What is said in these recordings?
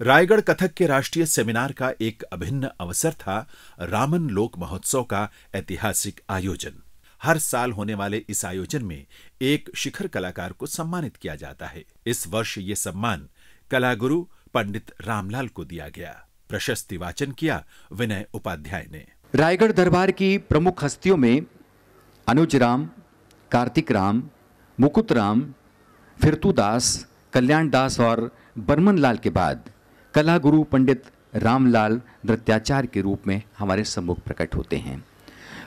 रायगढ़ कथक के राष्ट्रीय सेमिनार का एक अभिन्न अवसर था रामन लोक महोत्सव का ऐतिहासिक आयोजन। हर साल होने वाले इस आयोजन में एक शिखर कलाकार को सम्मानित किया जाता है। इस वर्ष ये सम्मान कलागुरु पंडित रामलाल को दिया गया। प्रशस्ति वाचन किया विनय उपाध्याय ने। रायगढ़ दरबार की प्रमुख हस्तियों में अनुज राम, कार्तिक राम, मुकुट राम, फिरतू दास, कल्याण दास और बर्मन लाल के बाद कलागुरु पंडित रामलाल नृत्याचार्य के रूप में हमारे सम्मुख प्रकट होते हैं।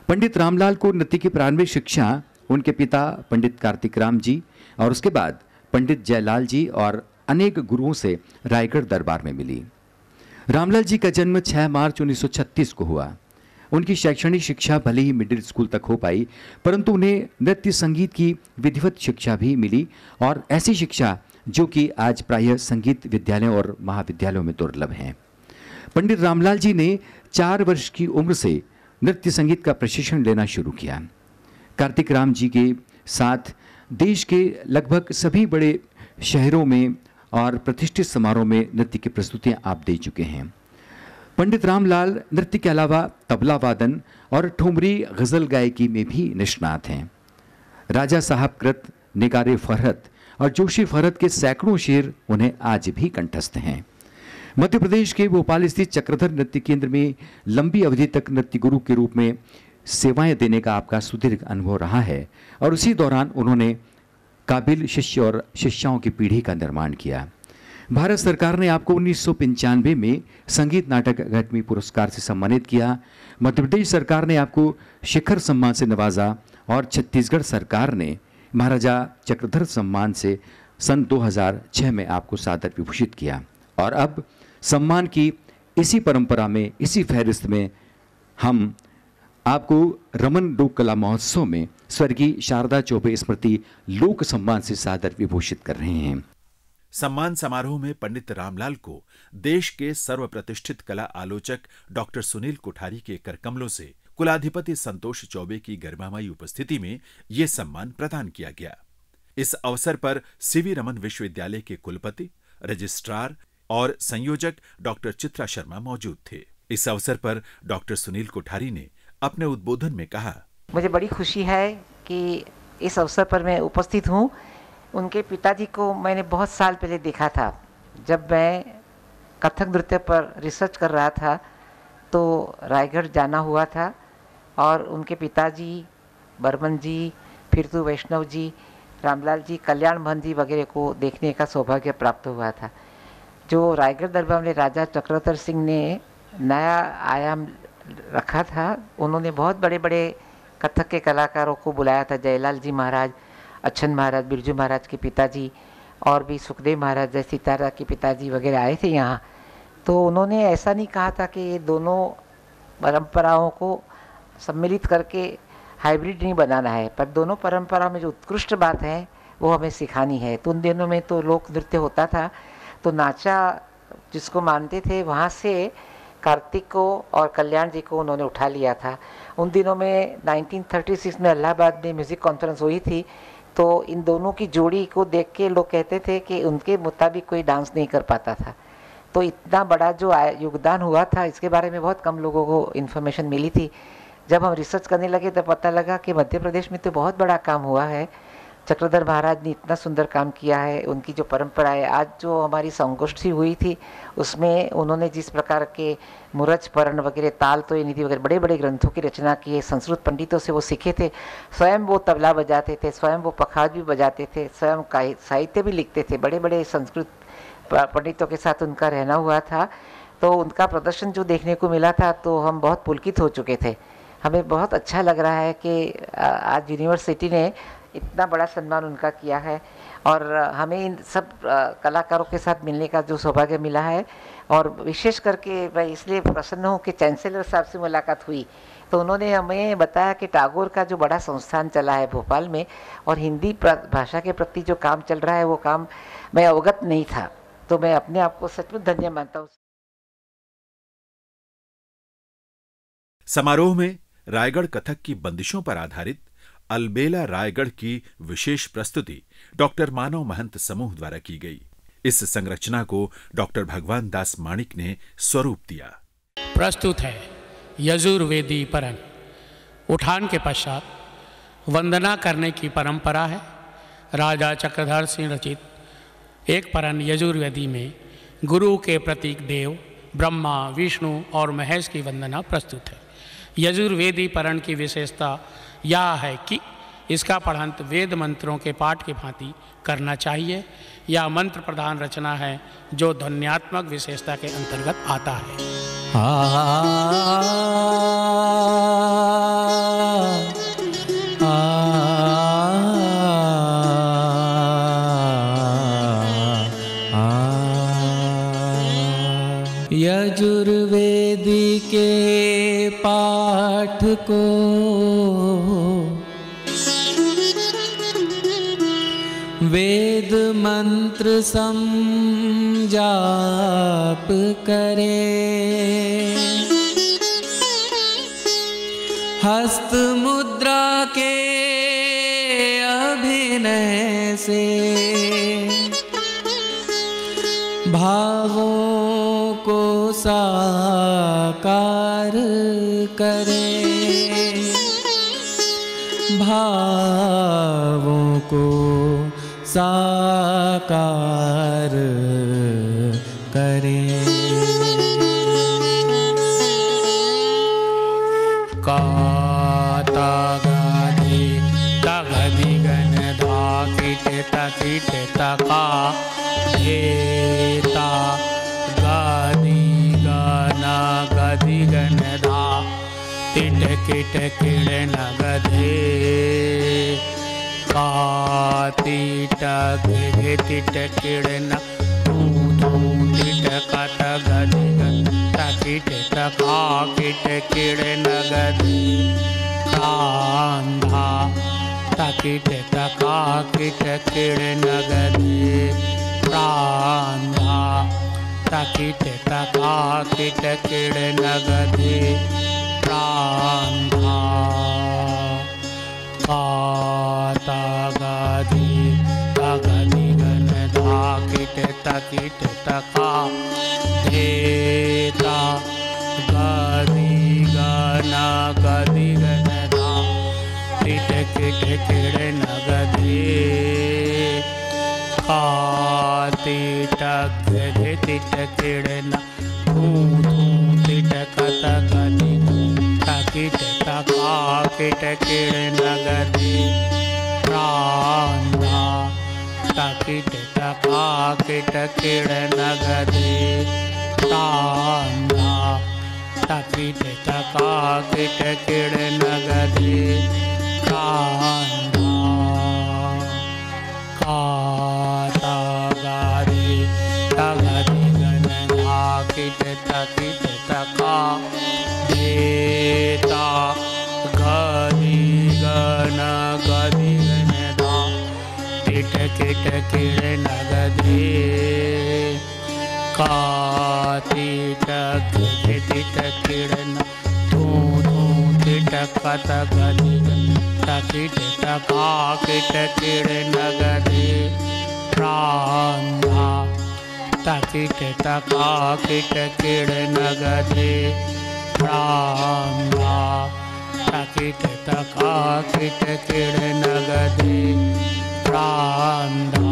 पंडित रामलाल को नृत्य की प्रारंभिक शिक्षा उनके पिता पंडित कार्तिक राम जी और उसके बाद पंडित जयलाल जी और अनेक गुरुओं से रायगढ़ दरबार में मिली। रामलाल जी का जन्म 6 मार्च 1936 को हुआ। उनकी शैक्षणिक शिक्षा भले ही मिडिल स्कूल तक हो पाई, परंतु उन्हें नृत्य संगीत की विधिवत शिक्षा भी मिली और ऐसी शिक्षा जो कि आज प्रायः संगीत विद्यालयों और महाविद्यालयों में दुर्लभ है। पंडित रामलाल जी ने 4 वर्ष की उम्र से नृत्य संगीत का प्रशिक्षण लेना शुरू किया। कार्तिक राम जी के साथ देश के लगभग सभी बड़े शहरों में और प्रतिष्ठित समारोह में नृत्य की प्रस्तुतियां आप दे चुके हैं। पंडित रामलाल नृत्य के अलावा तबला वादन और ठुमरी गजल गायकी में भी निष्णात हैं। राजा साहब कृत, निगारे फरहत और जोशी फरहत के सैकड़ों शेर उन्हें आज भी कंठस्थ हैं। मध्य प्रदेश के भोपाल स्थित चक्रधर नृत्य केंद्र में लंबी अवधि तक नृत्य गुरु के रूप में सेवाएं देने का आपका सुदीर्घ अनुभव रहा है और उसी दौरान उन्होंने काबिल शिष्य और शिष्याओं की पीढ़ी का निर्माण किया। भारत सरकार ने आपको 1995 में संगीत नाटक अकादमी पुरस्कार से सम्मानित किया। मध्य प्रदेश सरकार ने आपको शिखर सम्मान से नवाजा और छत्तीसगढ़ सरकार ने महाराजा चक्रधर सम्मान से सन 2006 में आपको सादर विभूषित किया। और अब सम्मान की इसी परंपरा में, इसी फहरिस्त में हम आपको रमन लोक कला महोत्सव में स्वर्गीय शारदा चौबे स्मृति लोक सम्मान से सादर विभूषित कर रहे हैं। सम्मान समारोह में पंडित रामलाल को देश के सर्वप्रतिष्ठित कला आलोचक डॉक्टर सुनील कोठारी के करकमलों से कुलाधिपति संतोष चौबे की गरिमामयी उपस्थिति में यह सम्मान प्रदान किया गया। इस अवसर पर सीवी रमन विश्वविद्यालय के कुलपति, रजिस्ट्रार और संयोजक डॉक्टर चित्रा शर्मा मौजूद थे। इस अवसर पर डॉक्टर सुनील कोठारी ने अपने उद्बोधन में कहा, मुझे बड़ी खुशी है कि इस अवसर पर मैं उपस्थित हूँ। उनके पिताजी को मैंने बहुत साल पहले देखा था। जब मैं कथक नृत्य पर रिसर्च कर रहा था तो रायगढ़ जाना हुआ था और उनके पिताजी बर्मन जी, फिरतू वैष्णव जी, रामलाल जी, कल्याण महन जी वगैरह को देखने का सौभाग्य प्राप्त हुआ था। जो रायगढ़ दरबार में राजा चक्रधर सिंह ने नया आयाम रखा था, उन्होंने बहुत बड़े बड़े कथक के कलाकारों को बुलाया था। जयलाल जी महाराज, अच्छन महाराज, बिरजू महाराज के पिताजी और भी सुखदेव महाराज, जय सितारा के पिताजी वगैरह आए थे यहाँ। तो उन्होंने ऐसा नहीं कहा था कि ये दोनों परंपराओं को सम्मिलित करके हाइब्रिड नहीं बनाना है, पर दोनों परंपरा में जो उत्कृष्ट बात है वो हमें सिखानी है। तो उन दिनों में तो लोक नृत्य होता था, तो नाचा जिसको मानते थे वहाँ से कार्तिक को और कल्याण जी को उन्होंने उठा लिया था। उन दिनों में 1936 में इलाहाबाद में म्यूज़िक कॉन्फ्रेंस हुई थी, तो इन दोनों की जोड़ी को देख के लोग कहते थे कि उनके मुताबिक कोई डांस नहीं कर पाता था। तो इतना बड़ा जो योगदान हुआ था, इसके बारे में बहुत कम लोगों को इन्फॉर्मेशन मिली थी। जब हम रिसर्च करने लगे तो पता लगा कि मध्य प्रदेश में तो बहुत बड़ा काम हुआ है। चक्रधर महाराज ने इतना सुंदर काम किया है। उनकी जो परंपरा है, आज जो हमारी संगोष्ठी हुई थी उसमें उन्होंने जिस प्रकार के मुरज, परण वगैरह, ताल तो नीति वगैरह बड़े बड़े ग्रंथों की रचना की है। संस्कृत पंडितों से वो सीखे थे। स्वयं वो तबला बजाते थे, स्वयं वो पखावज भी बजाते थे, स्वयं साहित्य भी लिखते थे। बड़े बड़े संस्कृत पंडितों के साथ उनका रहना हुआ था। तो उनका प्रदर्शन जो देखने को मिला था तो हम बहुत पुलकित हो चुके थे। हमें बहुत अच्छा लग रहा है कि आज यूनिवर्सिटी ने इतना बड़ा सम्मान उनका किया है और हमें इन सब कलाकारों के साथ मिलने का जो सौभाग्य मिला है। और विशेष करके मैं इसलिए प्रसन्न हूँ कि चांसलर साहब से मुलाकात हुई तो उन्होंने हमें बताया कि टैगोर का जो बड़ा संस्थान चला है भोपाल में और हिंदी भाषा के प्रति जो काम चल रहा है वो काम मैं अवगत नहीं था। तो मैं अपने आप को सचमुच धन्य मानता हूँ। समारोह में रायगढ़ कथक की बंदिशों पर आधारित अलबेला रायगढ़ की विशेष प्रस्तुति डॉक्टर मानव महंत समूह द्वारा की गई। इस संरचना को डॉक्टर भगवान दास माणिक ने स्वरूप दिया। प्रस्तुत है यजुर्वेदी परन। उठान के पश्चात वंदना करने की परंपरा है। राजा चक्रधर सिंह रचित एक परन यजुर्वेदी में गुरु के प्रतीक देव, ब्रह्मा, विष्णु और महेश की वंदना प्रस्तुत है। यजुर्वेदी परन की विशेषता यह है कि इसका पढ़ंत वेद मंत्रों के पाठ की भांति करना चाहिए। यह मंत्र प्रधान रचना है जो ध्वन्यात्मक विशेषता के अंतर्गत आता है। यजुर्वेदी के पाठ को वेद मंत्र सम जाप करे, हस्त मुद्रा के अभिनय से भावों को साकार करे, भावों को साकार करे। काता गाधे तगधि गण धा कीट तकीट तका हेता गाधि गाना गधि गण धा तिट किट किड़ नगधे कातीट तिट किड़न तिट कट गधि तकीट तका किट किड़ नगधे कांधा तकीट तका किट किड़ नगधे प्रांधा तकीट तका किट किड़ नगधे प्रांधा काता गाधि तगधि गण धा किट तकीट तका धेता गाधि गाना गधि गण धा तिट किट किड़ नगधे कातीट गधे तिट किड़ न थू तिट कत गधि तकीट तका किट किड़ नगधे प्रांधा तकीट तका किट किड़ नगधे प्रांधा तकीट तका किट किड़ नगधे प्रांधा काता गाधि तगधि गण धा किट तकीट तका धेता गाधि गण गधि गण धा तिट किट किड़ नगधे कातीट गधे तिट किड़ न थू तिट कत गधि तकीट तका किट किड़ नगधे प्रांधा तकीट तका किट किड़ नगधे प्रांधा तकीट तका किट किड़ नगधे प्रांधा।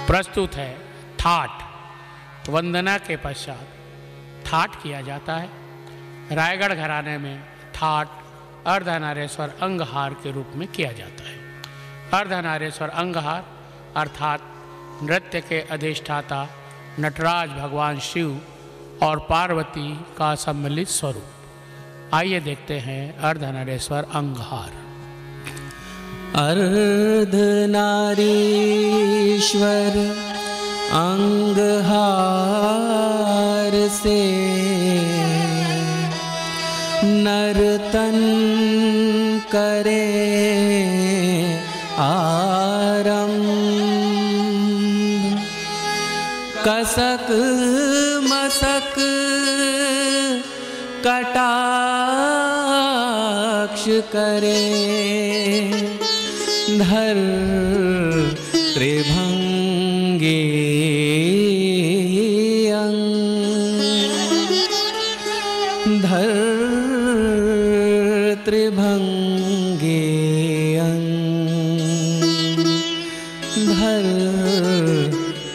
प्रस्तुत है ठाठ। वंदना के पश्चात ठाठ किया जाता है। रायगढ़ घराने में ठाठ अर्धनारेश्वर अंगहार के रूप में किया जाता है। अर्धनारेश्वर अंगहार अर्थात नृत्य के अधिष्ठाता नटराज भगवान शिव और पार्वती का सम्मिलित स्वरूप। आइए देखते हैं अर्धनारेश्वर अंगहार। अर्धनारीश्वर अंगहार से नर्तन करे आरंभ, कसक मसक कटाक्ष करे, धर त्रिभंगे धर त्रिभंगे धर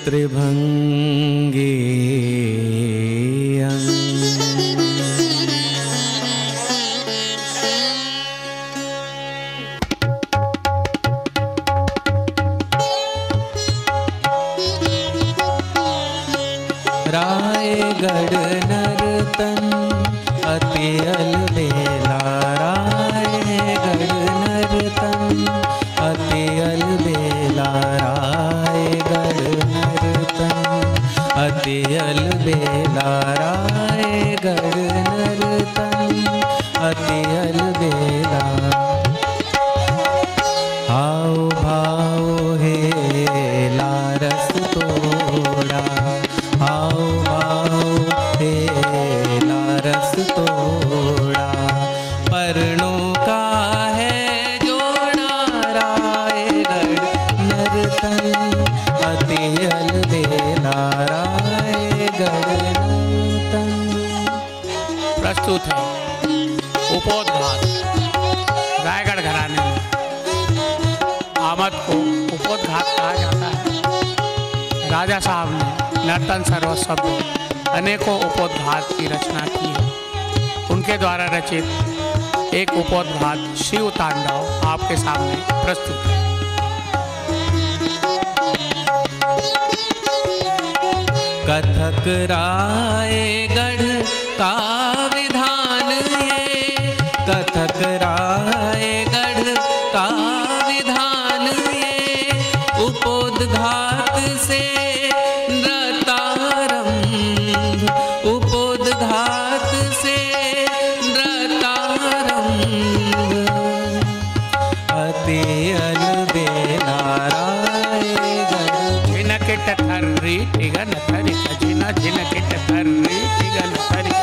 त्रिभंगे रायगढ़ नर्तन अति अलबेला रायगढ़ नर्तन अति अलबेला रायगढ़ नर्तन अति अलबेला रायगढ़ नर्तन अति अलबेला हाव भाव हे लारस तोड़ा हाव भाव हे लारस तोड़ा पर्णों का है जोड़ा रायगढ़ नर्तन अति अलबेला रायगढ़ नर्तन। प्रस्तुत है उपोद्घात। रायगढ़ घराने में आमद को उपोद्घात कहा जाता है। राजा साहब ने नर्तन सर्वस्व अनेकों उपोद्घात की रचना की है। उनके द्वारा रचित एक उपोद्घात शिव तांडव आपके सामने प्रस्तुत है। कथक रायगढ़ का विधान ये कथक रायगढ़ का विधान ये उपोद्घात से नृतारंभ उपोद्घात से नृतारंभ अति अलबेला रायगढ़ झिनकिट थर्री टिगन थरिक झिना झिनकिट थर्री टिगन थरिक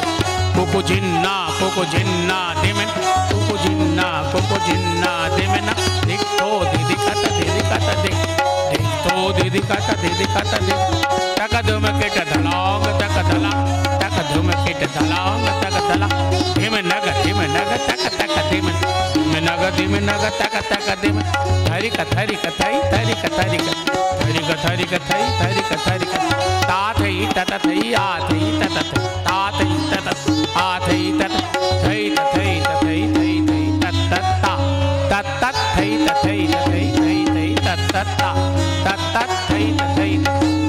कुकु जिन्ना दिमन कुकु जिन्ना दिमन दिखतो दिदिकत दिख दिखतो दिदिकत दिख तक धुम किट धलांग तक धला तक धुम किट धलांग तक धला दिम नग तक दिम नग तक दिम थरिक थरिक थई थरिक थरिक थरिक थरिक थई थरिक थरिक ताथई तत थई आथई तत ताथई तत आथई तत थई थई थई थई थई तत तत तत थई थई थई थई थई तत तत थई थई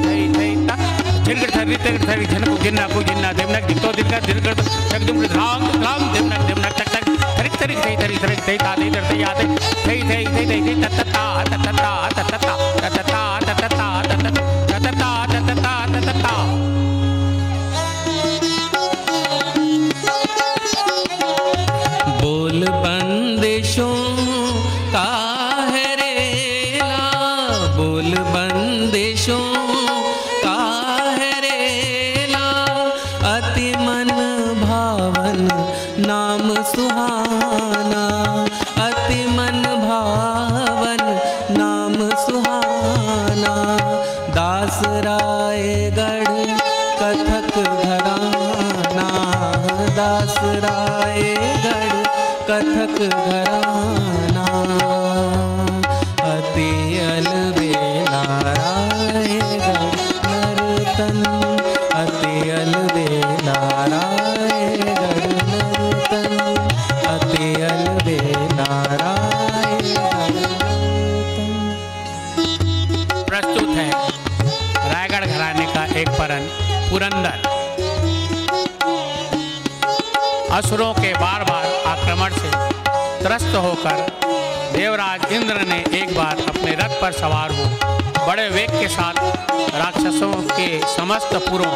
थई थई तत झिनगड़ थरी तेगड़ थरी झनको जिन्ना देवनक दिखतो दिनका दिनगड़ तक दुम राम राम देवनक तक तक थरिक थरिक थई थरी थरिक थई तादे दरते यादे थई थई थई थई तत तत तत तत तत तत बोल बंदिशों का है रेला बोल बंदिशों का है रेला अति मन भावन नाम सुहाना अति मन भावन नाम सुहाना दास रायगढ़ कथक घराना दास रायगढ़ कथक घराना अति अलबेला रायगढ़ नर्तन अति अलबेला रायगढ़ नर्तन अति अलबेला रायगढ़ नर्तन। प्रस्तुत है रायगढ़ घराने का एक परन पुरंदर। असुरों के बार बार आक्रमण से त्रस्त होकर देवराज इंद्र ने एक बार अपने रथ पर सवार हो बड़े वेग के साथ राक्षसों के समस्त पुरों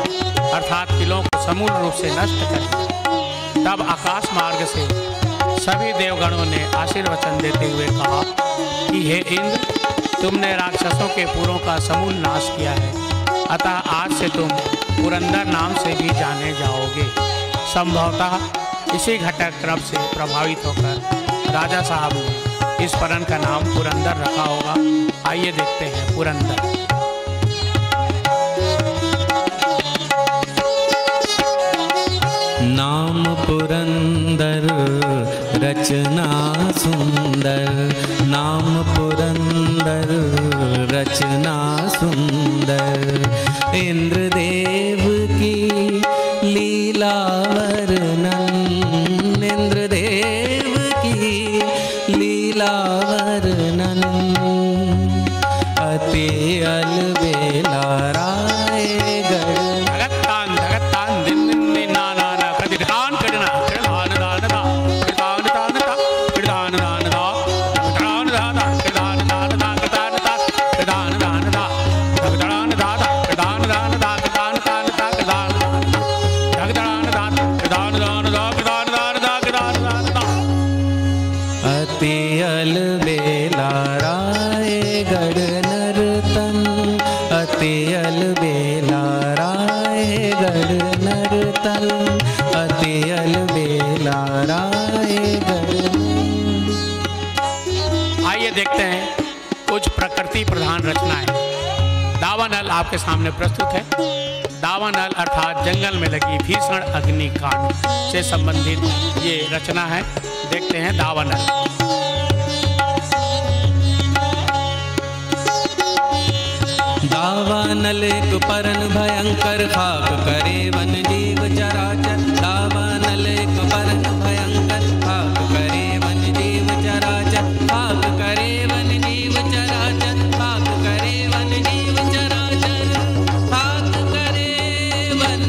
अर्थात किलों को समूल रूप से नष्ट कर दिया। तब आकाश मार्ग से सभी देवगणों ने आशीर्वचन देते हुए कहा कि हे इंद्र, तुमने राक्षसों के पुरों का समूल नाश किया है, अतः आज से तुम पुरंदर नाम से भी जाने जाओगे। संभवतः इसी घटनाक्रम से प्रभावित होकर राजा साहब ने इस परन का नाम पुरंदर रखा होगा। आइए देखते हैं पुरंदर। नाम पुरंदर रचना सुंदर, नाम पुरंदर रचना सुंदर। इंद्रदेव की लीला वर्णन, इंद्रदेव की लीला वर्णन। अति अलबेला रायगढ़ अलबेला रायगढ़ नर्तन, अति अलबेला रायगढ़ नर्तन, अति अलबेला रायगढ़। आइए देखते हैं कुछ प्रकृति प्रधान रचनाएं। दावानल आपके सामने प्रस्तुत है। दावानल अर्थात जंगल में लगी भीषण अग्निकांड से संबंधित ये रचना है। देखते हैं दावानल। दावानल एक परन भयंकर, खाक करे वन जीव चराचर। दावानल एक परन भयंकर, खाक करे वन जीव चराचर, खाक करे वन जीव चराचर, खाक करे वन जीव चराचर, खाक करे वन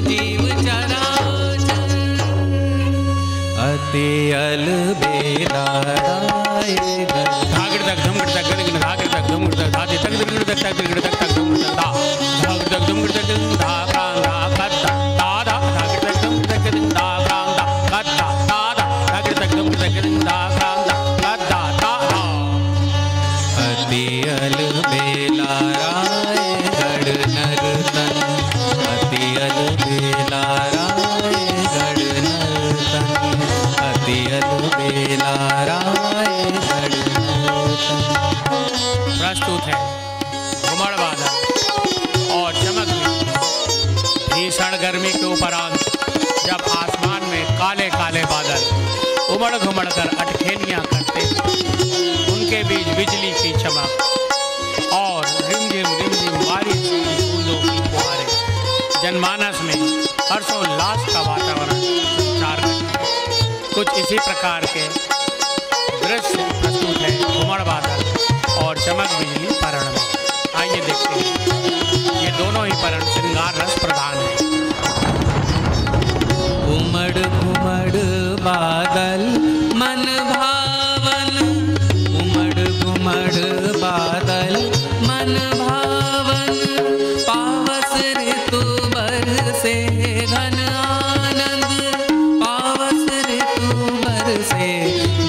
जीव चराचर। अति अलबेला रायगढ़ अति अलबेला रायगढ़ नर्तन, अति अलबेला रायगढ़ नर्तन, अति अलबेला रायगढ़ नर्तन। प्रस्तुत है घुमड़ बादल और चमक। भीषण गर्मी के उपरांत जब आसमान में काले काले बादल उमड़ घुमड़ कर अटखेलियां करते, उनके बीच बिजली की चमक और रिमझिम बारिश की बूंदों की फुहारें जनमानस में हर्षोल्लास का वातावरण संचार करते। कुछ इसी प्रकार के दृश्य प्रस्तुत है घुमड़ बादल और चमक बिजली परण में। आइए देखते हैं। ये दोनों ही परण श्रृंगार रस प्रधान है। उमड़ घुमड़ बादल मन भावन, उमड़ घुमड़ बादल मन भावन। पावस ऋतु बरसे घन आनंद, पावस ऋतु बरसे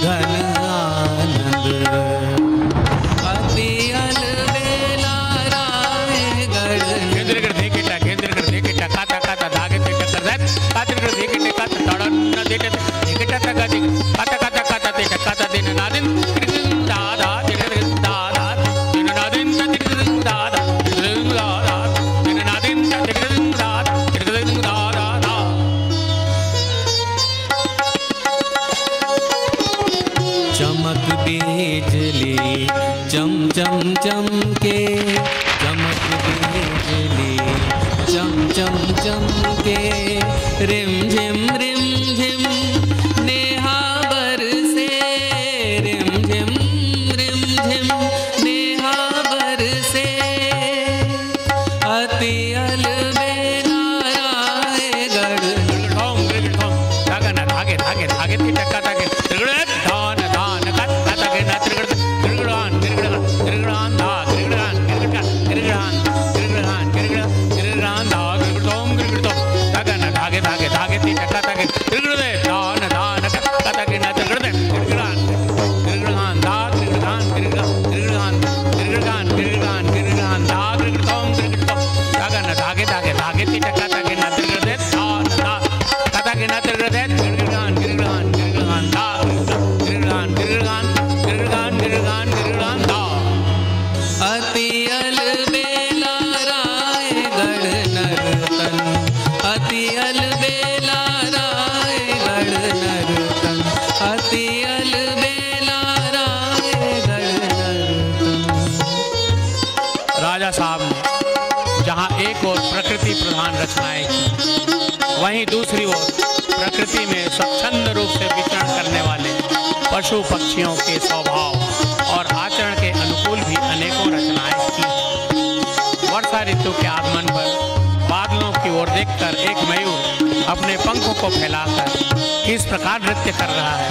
घन आनंद। अति अलबेला रायगढ़ केंद्र कर देखे काता काता धागे ते टक्कर जात कातर कर देखे काता तड़न न देते देखे टक्कर गादी काता काता काता ते काता दिन नादिन दादा दादा दिन नादिन दादा दादा दिन नादिन दादा दादा। चमक बिजली चम चम चमके, चमक बिजली चम चम चमके। रिम झिम नेहा बरसे, रिम झिम नेहा बरसे। अति अलबेला रायगढ़ धागे धागे धागे ते टक्का धागे धान धान काता धागे ना त्रिगुणान त्रिगुणान धा त्रिगुणान त्रिगुणान त्रिगुणान त्रिगुणान धा त्रिगुणोम त्रिगुणोम धागे धागे धागे ते टक्का धागे त्रिगुणे धान धान काता धागे ना त्रिगुणे त्रिगुणान धा त्रिगुणान त्रिगुणान त्रिगुणान त्रिगुणान त्रिगुणान धा त्रिगुणोम त्रिगुणोम धागे एक ओर प्रकृति प्रधान रचनाएं की, वहीं दूसरी ओर प्रकृति में स्वच्छंद रूप से विचरण करने वाले पशु पक्षियों के स्वभाव और आचरण के अनुकूल भी अनेकों रचनाएं की। वर्षा ऋतु के आगमन पर बादलों की ओर देखकर एक मयूर अपने पंखों को फैलाकर किस प्रकार नृत्य कर रहा है,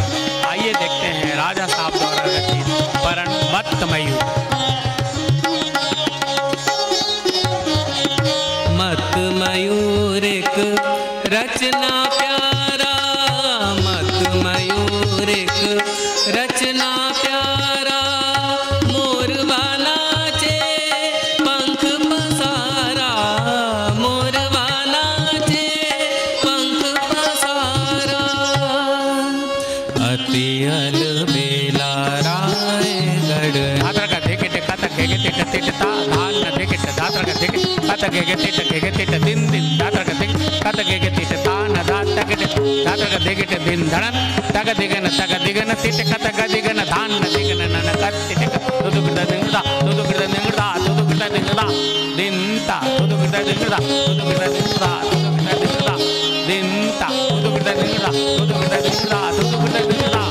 आइए देखते हैं राजा साहब द्वारा रचित परण मत्त मयूर। मत मयूर एक रचना प्यारा, मत मयूर एक रचना प्यारा, मोरवा नाचे पंख पसारा, मोरवा नाचे पंख पसारा, अति अलबेला रायगढ़ धात्र का धिक टिक तक घेगे टिक टिक ता धान न धिक धात्र का धिक कत घेगे टिक दिन दिन धात्र का धिक कत घेगे टिक ता न धात तक धात्र का धिक दिन धड़न तक दिगन टिक कत गदिगन धान न दिगन न कत टिक दुदु गिदा दिंगदा दुदु गिदा दिंगदा दुदु गिदा दिंगदा दिनता दुदु गिदा दिंगदा दुदु गिदा दिंगदा दुदु गिदा दिंगदा दिनता दुदु गिदा दिंगदा दुदु गिदा दिंगदा दुदु गिदा दिंगदा।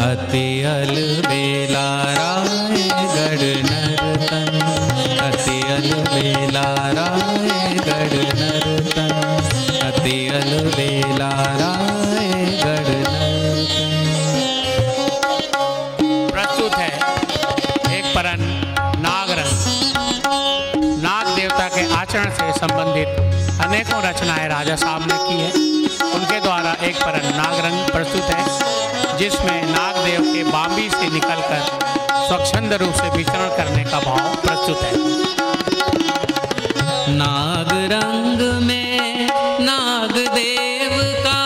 अति अलबेला रायगढ़ नर्तन, अति अलबेला रायगढ़ नर्तन, अति अलबेला रायगढ़ नर्तन। प्रस्तुत है एक परन नागरंग। नाग देवता के आचरण से संबंधित अनेकों रचनाएं राजा साहब ने की है। उनके द्वारा एक परन नागरंग प्रस्तुत है जिसमें नागदेव के बांबी से निकलकर स्वच्छंद रूप से विचरण करने का भाव प्रस्तुत है। नाग रंग में नागदेव का,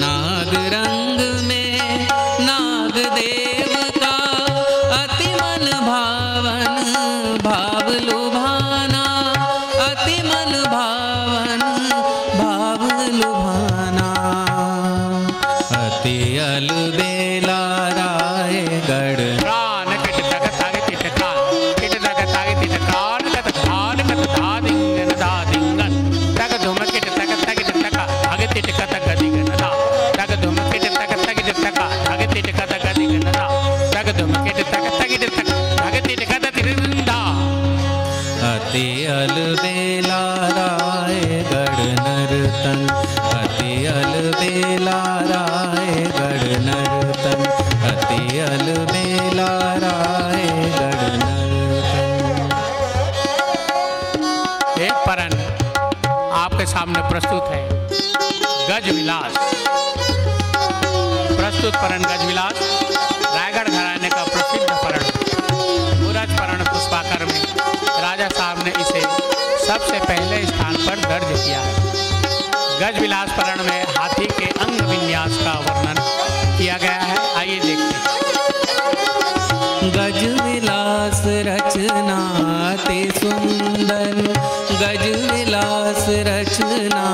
नाग रंग में नागदेव का, अति मन भावन भाव लुभाना, अति मन भावन भाव लुभाना, अति अलबेला रायगढ़ प्राण किट तक तागे तिट कान किट तक तागे तिट कान कत धान कत धा दिंगन धा दिंगन तक धुम किट तक तक तिट तक आगे तिट कत गदिगन धा तक धुम किट तक तक तिट तक आगे तिट कत गदिगन धा तक धुम किट तक तक तिट तक आगे तिट कत तिरिंदा। अति अलबेला रायगढ़ नर्तन, अति अलबेला रायगढ़ नर्तन, अति अलबेला रायगढ़ नर्तन। एक परन आपके सामने प्रस्तुत है गज विलास। प्रस्तुत परन गज विलास रायगढ़ घराने का प्रसिद्ध परण मूरज परण पुष्पाकर में राजा साहब ने इसे सबसे पहले स्थान पर दर्ज किया है। गज विलास परण में हाथी के अंग विन्यास का वर्णन किया गया है, आइए देखते हैं। गज विलास रचना अति सुंदर, गज विलास रचना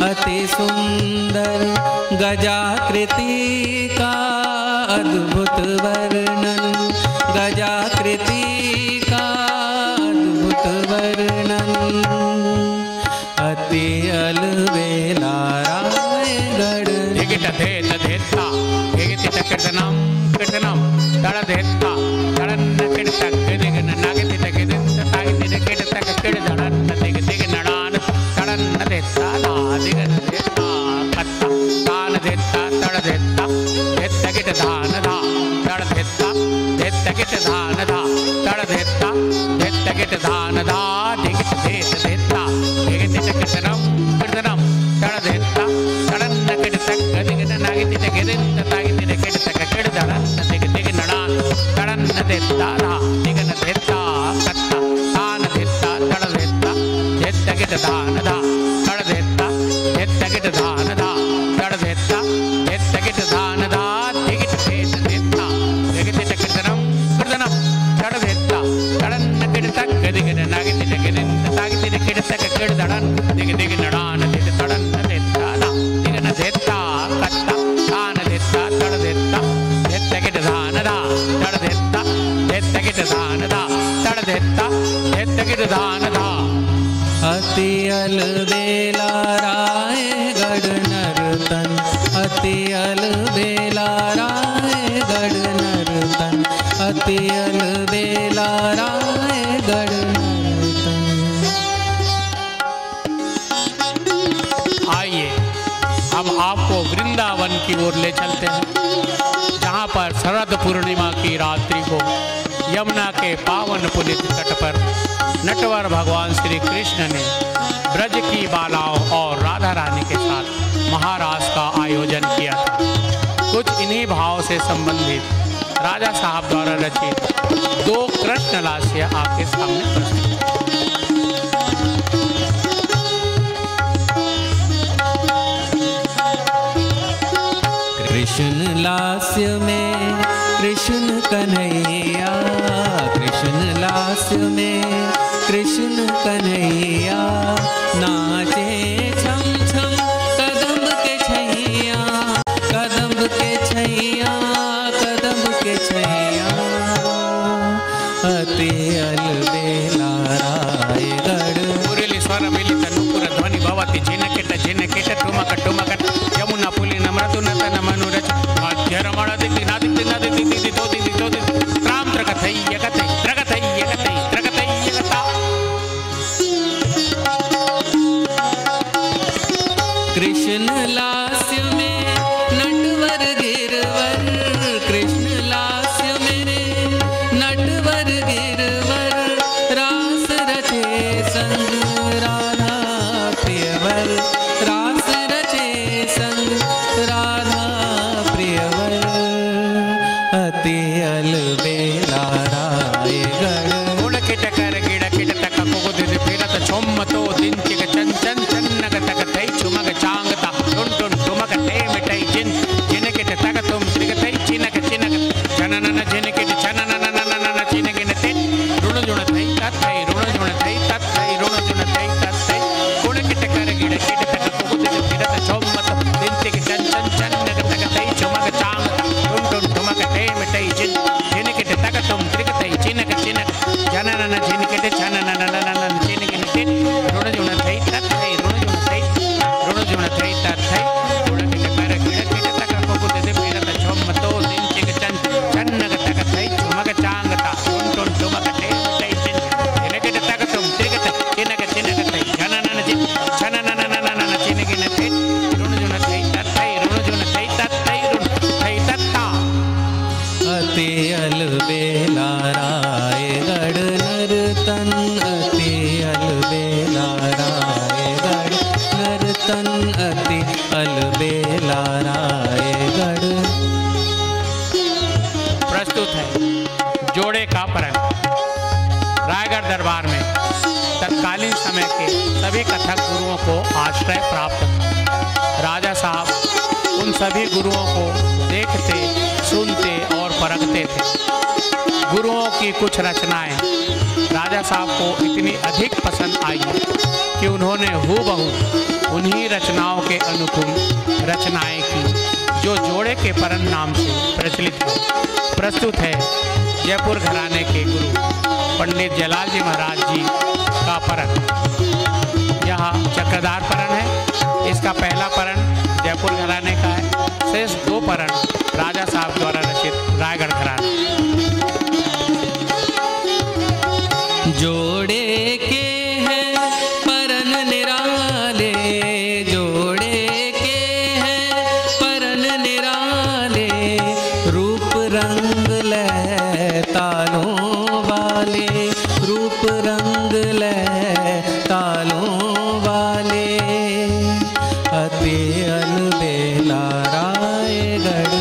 अति सुंदर, गजाकृति का अद्भुत वर्णन, गजाकृति का अद्भुत वर्णन, अति अलबेला रायगढ़ धेता कीर्तनम कीर्तनम तड़ धेता तड़न कीर्तक दिगन नागति तगिदिन तागिति कीर्तक कीड़ धड़न दिग दिग नडान तड़न धेता धा दिगन धेता कत्ता तान धेता तड़ धेता धेता किट धान धा तड़ धेता धेता किट धान धा तड़ धेता धेता किट धान धा दिगित धेत धेता दिगित कीर्तनम कीर्तनम तड़ धेता तड़न कीर्तक दिगन नागिति तगिदिन तागिति कीर्तक कीड़ धड़न दिग दिग नडान तड़न धेता धा दिगन धेता कत्ता तान धेता तड़ धेता धेता किट धान धा तड़ धेता धेता किट धान धा तड़ धेता धेता किट धान धा दिगित धेत धेता दिगित कीर्तनम कीर्तनम तड़ धेता तड़न कीर्तक दिगन नागिति तगिदिन तागिति कीर्तक कीड़ धड़न दिग दिग नडान दिग तड़न धेता धा दिगन धेता कत्ता तान धेता तड़ धेता धेता किट धान धा तड़ धेता धेता किट धान धा तड़ धेता धेता किट धान धा। अति अलबेला रायगढ़ नर्तन, अति अलबेला रायगढ़ नर्तन, अति अलबेला रायगढ़ नर्तन। आइए हम आपको वृंदावन की ओर ले चलते हैं, जहाँ पर शरद पूर्णिमा की रात्रि को यमुना के पावन पुनीत तट पर नटवर भगवान श्री कृष्ण ने ब्रज की बालाओं और राधा रानी के साथ महारास का आयोजन किया था। कुछ इन्हीं भाव से संबंधित राजा साहब द्वारा रचित 2 कृष्ण लास्य आपके सामने प्रस्तुत। कृष्ण लास्य में कृष्ण कन्हैया, कृष्ण लास्य में कृष्ण कन्हैया, नाचे छम छम कदम्ब के छैया, कदम्ब के छैया, कदम्ब के छैया। अति अलबेला रायगढ़ मुरली स्वर मिलित नुपुर ध्वनि भवति झिनकेट झिनकेट ठुमक ठुमक यमुना पुलिन मृदु नतन मनुरच मध्य रमण दिक्ति नादिक्ति नादिक्ति दिक्ति दो दिक्ति दो दिक्ति त्राम त्रगथै यगथै त्रगथै यगथै त्रगथै यगथा। कृष्ण लास्य में नटवर गिरवर, कृष्ण लास्य में नटवर गिरवर, रास रचे संग राधा प्रियवर, रास रचे संग राधा प्रियवर। अति अलबेला रायगढ़ गुणकिट कर गिड़ किट तक कुकुदित फिरत छोम्मतो दिन चिग चन चन चन्नग तक थै चुमग चांगता टुन टुन टुमक ते मिटै जिन जिनकिट तक तुम त्रिगतै चिनक चिनक जननन जिनकिट छनननननन चिनगिन ते ऋण जुण थै तत्थै ऋण जुण थै तत्थै ऋण जुण थै तत्थै गुणकिट कर गिड़ किट तक कुकुदित फिरत छोम्मतो दिन चिग चन चन चन्नग तक थै चुमग चांगता टुन टुन टुमक ते मिटै जिन जिनकिट तक तुम त्रिगतै चिनक चिनक जननन जिनकिट छनननननन चिनगिन ते ऋण जुण थै तत्थै ऋण जुण थै ऋण जुण थै तत्थै गुणकिट कर गिड़ किट तक कुकुदित फिरत छोम्मतो दिन चिग चन चन्नग तक थै चुमग चांगता टुन टुन टुमक ते मिटै जिन जिनकिट तक तुम त्रिगत चिनक चिनक थै जननन जिन छनननननन चिनगिन ते ऋण जुण थै तत्थै ऋण जुण थै तत्थै ऋण थै तत्ता। अति अलबेला रायगढ़ नर्तन, अति अलबेला रायगढ़ नर्तन, अति अलबेला रायगढ़। प्रस्तुत है जोड़े का परन। रायगढ़ दरबार में तत्कालीन समय के सभी कथक गुरुओं को आश्रय प्राप्त था। राजा साहब उन सभी गुरुओं को देखते, सुनते और परखते थे। गुरुओं की कुछ रचनाएं राजा साहब को इतनी अधिक पसंद आई कि उन्होंने हूबहू उन्हीं रचनाओं के अनुकूल रचनाएं की, जो जोड़े के परन नाम से प्रचलित है। प्रस्तुत है जयपुर घराने के गुरु पंडित जलाल जी महाराज जी का परन। यह चक्रधार परन है। इसका पहला परन जयपुर घराने का है। शेष 2 परन राजा साहब द्वारा रचित रायगढ़ घराना। जोड़े के हैं परन निराले, जोड़े के हैं परन निराले, रूप रंग ले तालों वाले, रूप रंग ले तालों वाले। अति अलबेला रायगढ़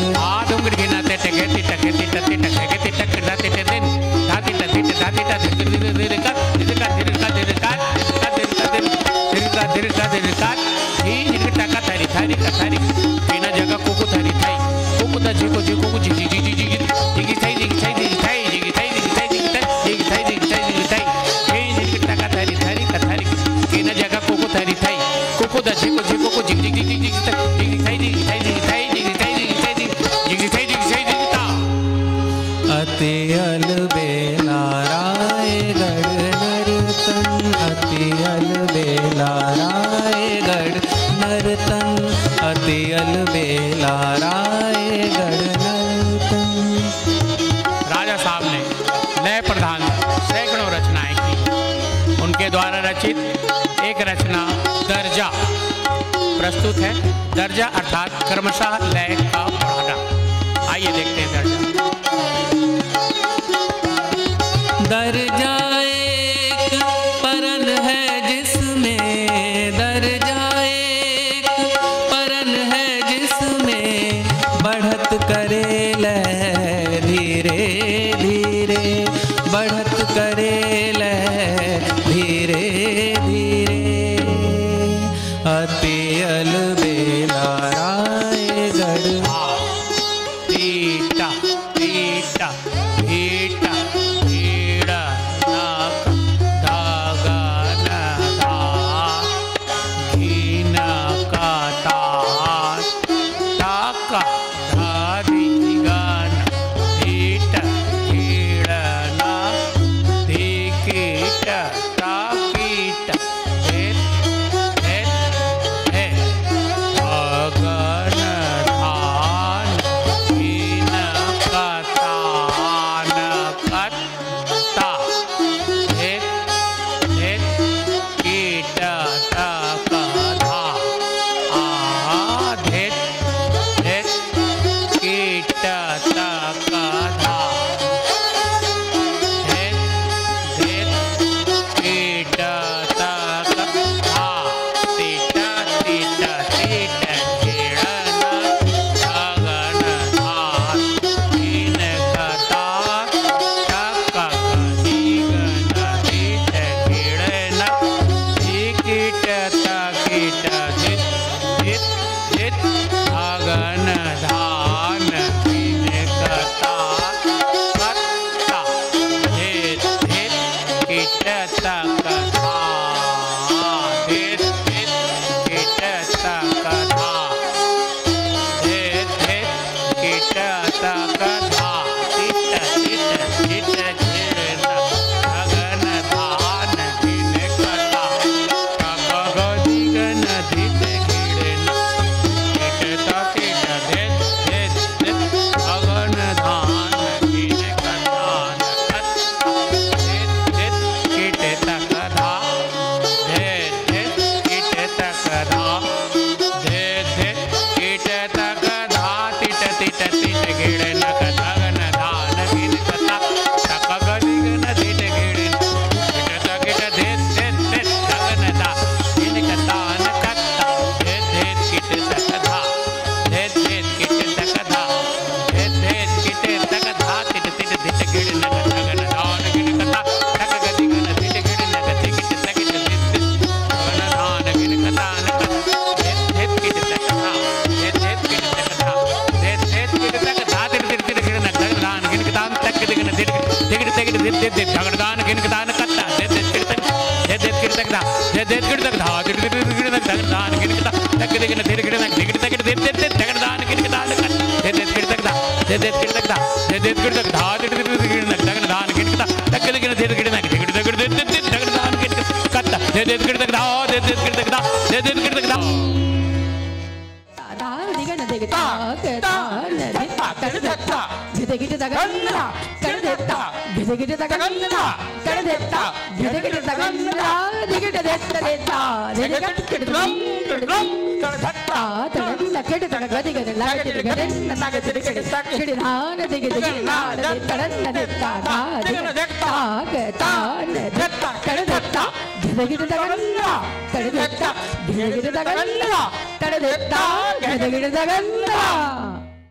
अलबेला रायगढ़ नर्तन, अति अलबेला रायगढ़ नर्तन। राजा साहब ने लय प्रधान सैकड़ों रचनाएं की। उनके द्वारा रचित एक रचना दर्जा प्रस्तुत है। दर्जा अर्थात क्रमशः लय का बढ़ाना। आइए देखते हैं दर्जा। दर्जा एक परन है जिसमें, दर्जा एक परन है जिसमें बढ़त करे लय धीरे धीरे, बढ़त करे लय धीरे धीरे। अति अलबेला रायगढ़ टीटा टीटा टीटा टीड़ा नाक धागा न धा घीन का तास टाका धादी गान टीट कीड़ नाक धी कीट ताकीट हेत हेत हे अगन धान घीन का तान कत्ता हेत हेत कीट तक धा आधेत हेत कीट तक धा हेत हेत कीट तक धा तीटा तीटा तीट कीड़न अगन धान हीन कता टक गदीगन तीट कीड़न धी कीट तकीट धित धित धित अगन धान हीन कता कत्ता धित धित कीट तक धा धित धित कीट तक धा धित धित कीट तक धा तीट तीट तीट झिड़न अगन धान हीन कता टक गदीगन धित कीड़न कीट तकीट धित धित धित अगन धान हीन कता कत्ता धित धित कीट तक धा धित धित कीट तक धा धित धित कीट तक धा तीट तीट तीट कीड़न अगन धान हीन कता टक गदीगन धित कीड़न कीट तकीट धित धित धित अगन धा हीन कता न कत्ता धित धित कीट तक धा धित धित कीट तक धा धित धित कीट तक धा तीट तीट धित कीड़न अगन धान हीन कता टक गदीगन धित कीड़न कीट तकीट धित धित अगन धान हीन कता न कत्ता धित धित कीट तक धा धित धित कीट तक धा धित धित कीट तक धा तीट तीट तीट कीड़न अगन धान हीन कता टक गदीगन धित धित धित धित धित अगन धान हीन कता न कत्ता धित धित कीट तक धित धित कीट तक धा धित धित कीट तक धा तीट तीट तीट कीड़न अगन धान हीन कता टक गदीगन धित कीड़न धित तकीट धित धित धित अगन धान हीन कता न कत्ता धित धित कीट तक धा धित धित कीट तक धा धित धित कीट तक धा तीट तीट तीट कीड़न अगन धान हीन कता टक गदीगन धित कीड़न धित तकीट धित धित अगन धान हीन कता धित धित कीट तक धा धित धित कीट तक धा धित धित कीट तक धा गिड़